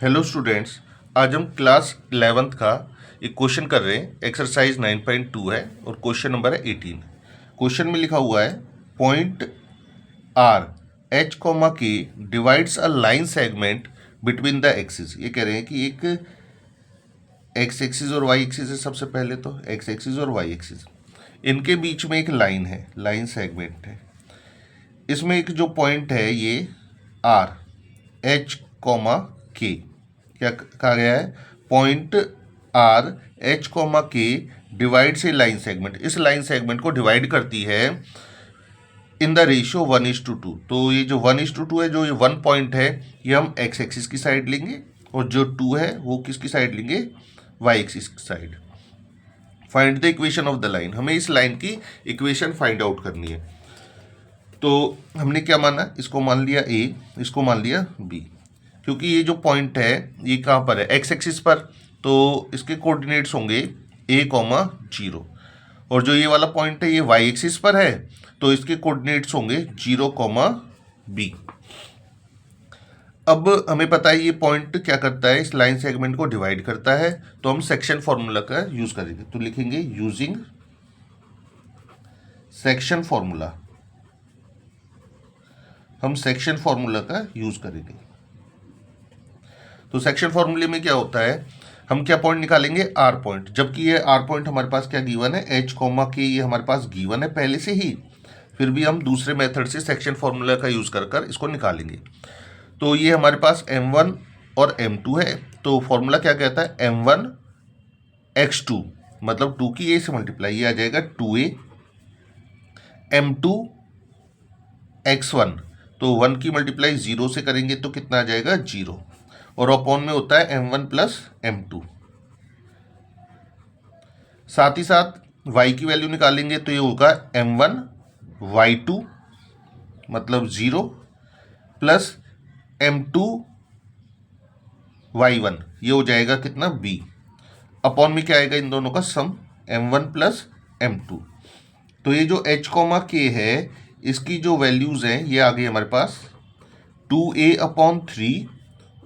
Hello students, आज हम class 11th का एक क्वेश्चन कर रहे हैं। एक्सरसाइज 9.2 है और क्वेश्चन नंबर है 18। क्वेश्चन में लिखा हुआ है पॉइंट आर एच कॉमा के divides a line segment between the axis. ये कह रहे हैं कि एक एक्स एक्सिस और वाई एक्सिस है। सबसे पहले तो एक्स एक्सिस और वाई एक्सिस, इनके बीच में एक लाइन है, लाइन सेगमेंट है। इसमें एक जो पॉइंट है ये आर एच कॉमा के, क्या कहा गया है, पॉइंट आर एच कॉमा के डिवाइड से लाइन सेगमेंट, इस लाइन सेगमेंट को डिवाइड करती है इन द रेशियो 1:2। तो ये जो 1:2 है, जो ये 1 पॉइंट है, ये हम एक्स एक्सिस की साइड लेंगे और जो 2 है वो किसकी साइड लेंगे, वाई एक्सिस की side. Find the equation of the line, हमें इस लाइन की इक्वेशन फाइंड आउट करनी है। तो हमने क्या माना, इसको मान लिया ए, इसको मान लिया बी, क्योंकि ये जो पॉइंट है ये कहाँ पर है, एक्स एक्सिस पर, तो इसके कोऑर्डिनेट्स होंगे a, 0, और जो ये वाला पॉइंट है ये y एक्सिस पर है, तो इसके कोऑर्डिनेट्स होंगे 0, b। अब हमें पता है ये पॉइंट क्या करता है, इस लाइन सेगमेंट को डिवाइड करता है, तो हम सेक्शन फॉर्मूला का यूज करेंगे। तो लिखेंगे यूजिंग सेक्शन फॉर्मूला, हम सेक्शन फॉर्मूला का यूज करेंगे। तो सेक्शन फॉर्मूले में क्या होता है, हम क्या पॉइंट निकालेंगे, आर पॉइंट, जबकि ये आर पॉइंट हमारे पास क्या गिवन है, एच कॉमा के, ये हमारे पास गिवन है पहले से ही, फिर भी हम दूसरे मेथड से सेक्शन फॉर्मूला का यूज कर कर इसको निकालेंगे। तो ये हमारे पास m1 और m2 है, तो फॉर्मूला क्या कहता है, m1 x2, मतलब 2 की a से मल्टीप्लाई, ये आ जाएगा 2a, m2 x1, तो 1 की मल्टीप्लाई 0 से करेंगे तो कितना आ जाएगा, 0, और अपॉन में होता है m1 प्लस m2। साथ ही साथ y की वैल्यू निकालेंगे तो ये होगा m1 y2, मतलब 0, प्लस m2 y1, ये हो जाएगा कितना, b, अपॉन में क्या आएगा, इन दोनों का सम, m1 प्लस m2। तो ये जो h कॉमा k है, इसकी जो वैल्यूज हैं ये आ गई हमारे पास 2a/3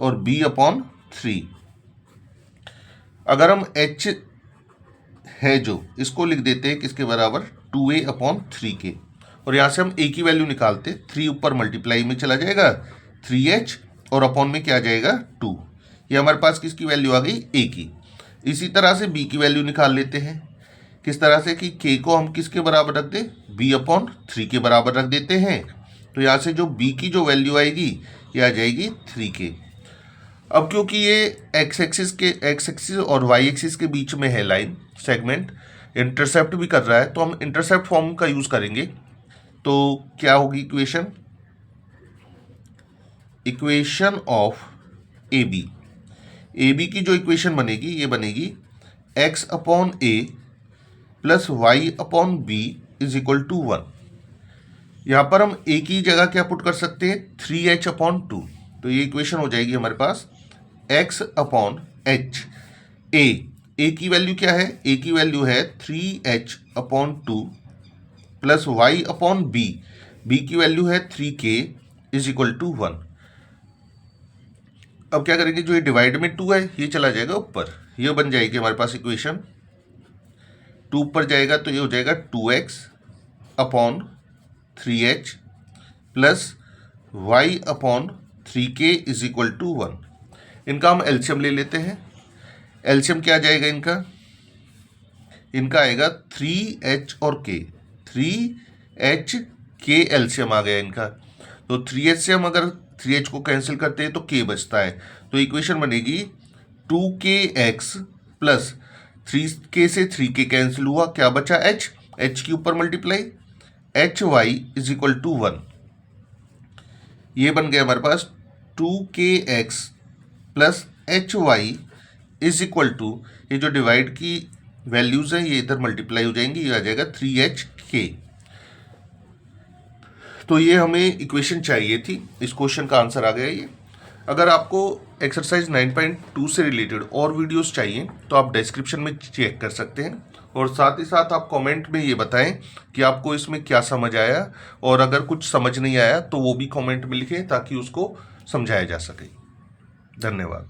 और b/3। अगर हम h है जो, इसको लिख देते हैं किसके बराबर, 2a/3 के, और यहाँ से हम a की वैल्यू निकालते, 3 ऊपर मल्टीप्लाई में चला जाएगा 3h, और अपॉन में क्या आ जाएगा 2, ये हमारे पास किसकी वैल्यू आ गई, a की। इसी तरह से b की वैल्यू निकाल लेते हैं, किस तरह से कि k को हम किसके बराबर रख दें, b/3 के बराबर रख देते हैं। तो यहाँ से जो b की जो वैल्यू आएगी ये आ जाएगी 3k। अब क्योंकि ये एक्स एक्सिस और वाई एक्सिस के बीच में है लाइन सेगमेंट, इंटरसेप्ट भी कर रहा है, तो हम इंटरसेप्ट फॉर्म का यूज करेंगे। तो क्या होगी equation, equation of A B की जो इक्वेशन बनेगी ये बनेगी x/a plus y/b is equal to 1। यहाँ पर हम a की जगह क्या पुट कर सकते हैं, 3h/2, तो ये इक्वेशन हो जाएगी हमारे पास x/h। a की वैल्यू क्या है, a की वैल्यू है 3h/2 प्लस y/b, b की वैल्यू है 3k इज इक्वल टू 1। अब क्या करेंगे, जो ये डिवाइड में 2 है ये चला जाएगा ऊपर, ये बन जाएगी हमारे पास इक्वेशन, 2 ऊपर जाएगा तो ये हो जाएगा 2x/3h plus y/3k is equal to 1। इनका हम एलसीएम ले लेते हैं। एलसीएम क्या आ जाएगा इनका आएगा 3h और k, 3h k एलसीएम आ गया इनका। तो 3h से हम अगर 3h को कैंसिल करते हैं तो k बचता है, तो इक्वेशन बनेगी 2kx प्लस 3k से 3k कैंसिल हुआ, क्या बचा h, h के ऊपर multiply, hy is equal to 1। ये बन गया हमारे पास 2kx plus hy is equal to, ये जो डिवाइड की वैल्यूज हैं ये इधर मल्टीप्लाई हो जाएंगी, ये आ जाएगा 3hk। तो ये हमें इक्वेशन चाहिए थी, इस क्वेश्चन का आंसर आ गया ये। अगर आपको एक्सरसाइज 9.2 से रिलेटेड और वीडियोस चाहिए तो आप डिस्क्रिप्शन में चेक कर सकते हैं, और साथ ही साथ आप कमेंट में ये बताएं कि आपको इसमें क्या समझ आया, और अगर कुछ समझ नहीं आया तो वो भी कमेंट में लिखें ताकि उसको समझाया जा सके। धन्यवाद।